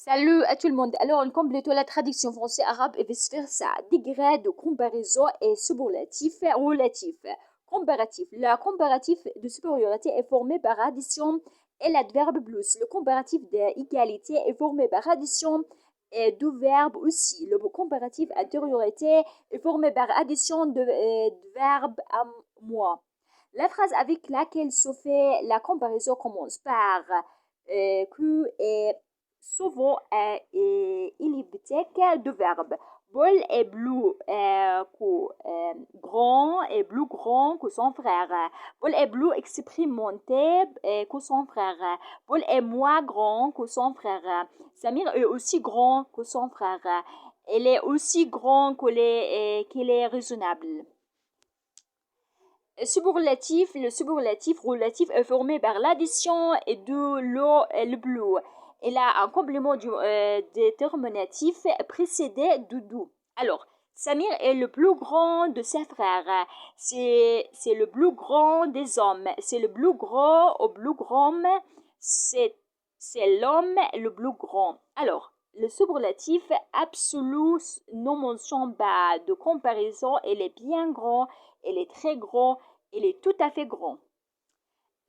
Salut à tout le monde. Alors, on complète la traduction français-arabe et vice-versa. Degré de comparaison et superlatif relatif. Comparatif. Le comparatif de supériorité est formé par addition et l'adverbe plus. Le comparatif d'égalité est formé par addition et du verbe aussi. Le comparatif d'intériorité est formé par addition de verbe à moi. La phrase avec laquelle se fait la comparaison commence par que et souvent elliptique de verbe. Paul est grand et plus grand que son frère. Paul est plus expérimenté que son frère. Paul est moins grand que son frère. Samir est aussi grand que son frère. Elle est aussi grand qu'il est raisonnable. Le superlatif relatif est formé par l'addition de l'eau et le bleu. Il a un complément déterminatif précédé de d'où. Alors, Samir est le plus grand de ses frères. C'est le plus grand des hommes. C'est le plus gros au plus grand. C'est l'homme le plus grand. Alors, le superlatif absolu ne mentionne pas de comparaison. Il est bien grand. Il est très grand. Il est tout à fait grand.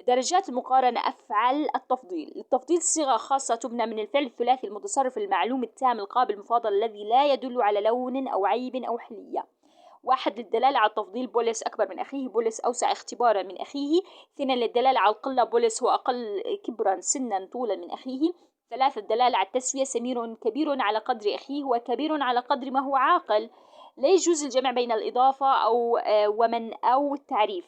درجات المقارنة أفعل التفضيل. التفضيل صيغة خاصة تبنى من الفعل الثلاثي المتصرف المعلوم التام القابل المفاضلة الذي لا يدل على لون أو عيب أو حلية. واحد للدلالة على التفضيل، بولس أكبر من أخيه، بولس أوسع اختبارا من أخيه. اثنين للدلالة على القلة، بولس هو أقل كبرا سنا طولا من أخيه. ثلاثة الدلالة على التسوية، سمير كبير على قدر أخيه وكبير على قدر ما هو عاقل. لا يجوز الجمع بين الإضافة أو ومن أو التعريف.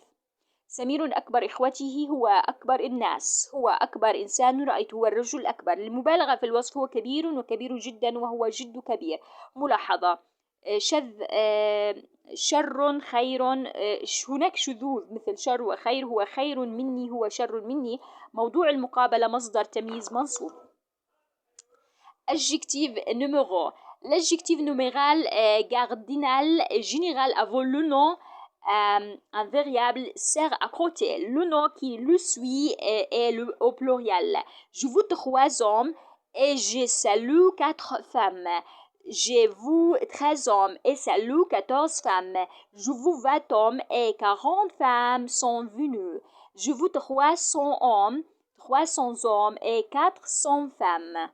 سمير أكبر إخوته، هو أكبر الناس، هو أكبر إنسان رأيته، هو الرجل الأكبر. للمبالغة في الوصف، هو كبير وكبير جدا وهو جد كبير. ملاحظة: شر خير، هناك شذوذ مثل شر وخير. هو خير مني، هو شر مني. موضوع المقابلة مصدر تمييز منصوب. Adjectif numéro. L'adjectif numéral cardinal général avant le nom un variable sert à côté. Le nom qui le suit est au pluriel. Je vous 3 hommes et je salue 4 femmes. J'ai vous 13 hommes et salue 14 femmes. Je vous 20 hommes et 40 femmes sont venues. Je vous 300 hommes, 300 hommes et 400 femmes.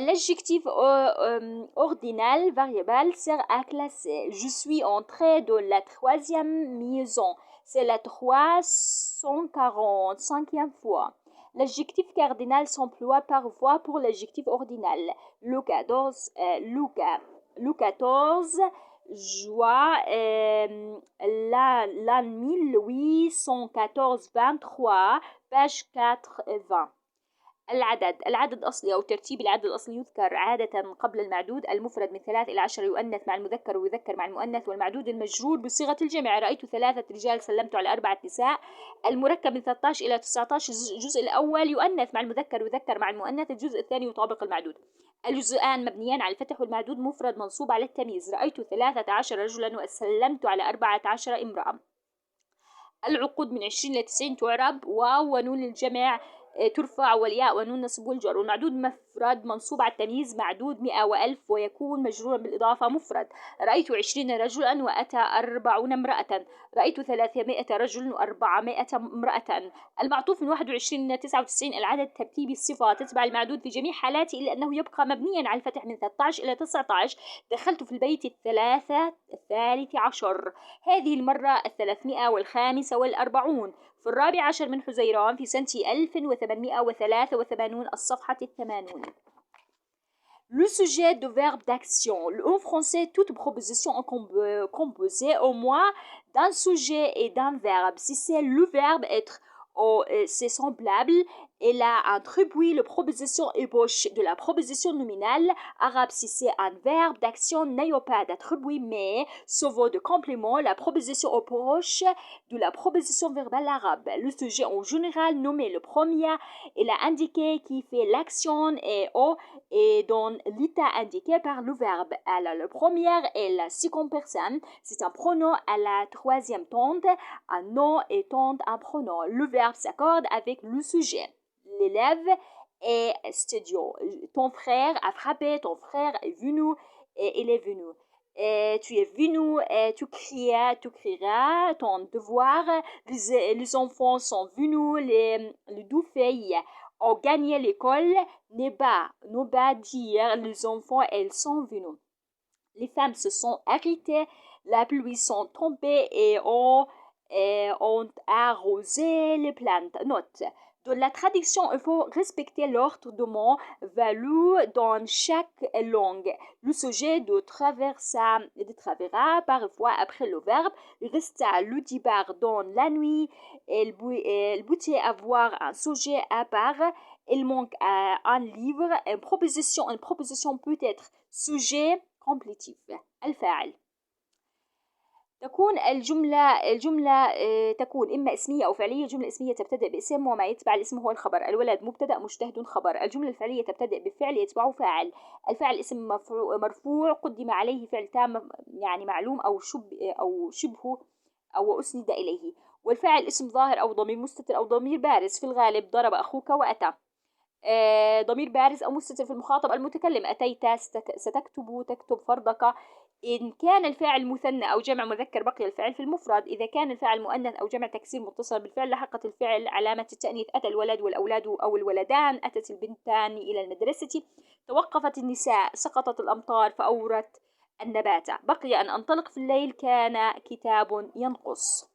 L'adjectif ordinal variable sert à classer. Je suis entré dans la 3e maison. C'est la 345e fois. L'adjectif cardinal s'emploie parfois pour l'adjectif ordinal. Le 14 juin l'an 1814-23 page 420. العدد الأصلي أو ترتيب العدد الأصلي يذكر عادة قبل المعدود. المفرد من 3 إلى 10 يؤنث مع المذكر ويذكر مع المؤنث. والمعدود المجرور بصيغة الجمع. رأيت 3 رجال، سلمت على 4 نساء. المركب من 13 إلى 19 الجزء الأول يؤنث مع المذكر ويذكر مع المؤنث. الجزء الثاني يطابق المعدود. الجزءان مبنيان على الفتح والمعدود مفرد منصوب على التمييز. رأيت 13 رجلا وسلمت على 14 امرأة. العقود من 20 إلى 90 تعرب واو ونون الجمع ترفع والياء ونون نصب والجر. والمعدود مفرد منصوب على التمييز. معدود 100 وألف ويكون مجرورا بالإضافة مفرد. رأيت 20 رجلا وأتى 40 امرأة. رأيت 300 رجل و400 امرأة. المعطوف من 21 إلى 99 العدد ترتيب الصفة تتبع المعدود في جميع حالاته إلا أنه يبقى مبنيا على الفتح من 13 إلى 19. دخلت في البيت الثالث عشر. هذه المرة 345. في 14 من حزيران في سنة 1883 الصفحة 80. Le sujet de verbe d'action. En français, toute proposition est composée au moins d'un sujet et d'un verbe. Si c'est le verbe être, c'est semblable, elle a attribué la proposition ébauche de la proposition nominale arabe. Si c'est un verbe d'action, n'a pas d'attribut, mais sauf de complément, la proposition ébauche de la proposition verbale arabe. Le sujet en général nommé le premier, il a indiqué qui fait l'action et dans l'état indiqué par le verbe. Alors, le premier est la seconde personne, c'est un pronom à la 3e tente, un nom étant un pronom. Le verbe s'accorde avec le sujet. L'élève est studio. Ton frère a frappé, ton frère est venu et il est venu. Et tu es venu et tu crieras ton devoir. Les enfants sont venus, les deux filles ont gagné l'école. Ne pas dire les enfants, elles sont venues. Les femmes se sont arrêtées, la pluie sont tombées et ont arrosé les plantes. Note. Dans la traduction, il faut respecter l'ordre de mots valu dans chaque langue. Le sujet de traversa parfois après le verbe resta le dibar dans la nuit. Il boutait avoir un sujet à part. Il manque un livre. Une proposition peut être sujet completif. الفاعل تكون الجملة تكون إما اسمية أو فعلية. الجملة الاسمية تبتدأ باسم وما يتبع الاسم هو الخبر. الولد مبتدأ مشتهد خبر. الجملة الفعلية تبتدأ بفعل يتبعه فاعل. الفاعل اسم مرفوع قدم عليه فعل تام يعني معلوم أو شبهه أو أسند إليه. والفاعل اسم ظاهر أو ضمير مستتر أو ضمير بارز. في الغالب ضرب أخوك وأتى. ضمير بارز أو مستتر في المخاطب المتكلم. أتيت، ستكتب، تكتب، فرضك. إن كان الفاعل مثنى أو جمع مذكر بقي الفعل في المفرد. إذا كان الفاعل مؤنث أو جمع تكسير متصل بالفعل لحقت الفعل علامة التأنيث. أتى الولد والأولاد أو الولدان. أتت البنتان إلى المدرسة. توقفت النساء. سقطت الأمطار فأورت النبات. بقي أن أنطلق في الليل. كان كتاب ينقص.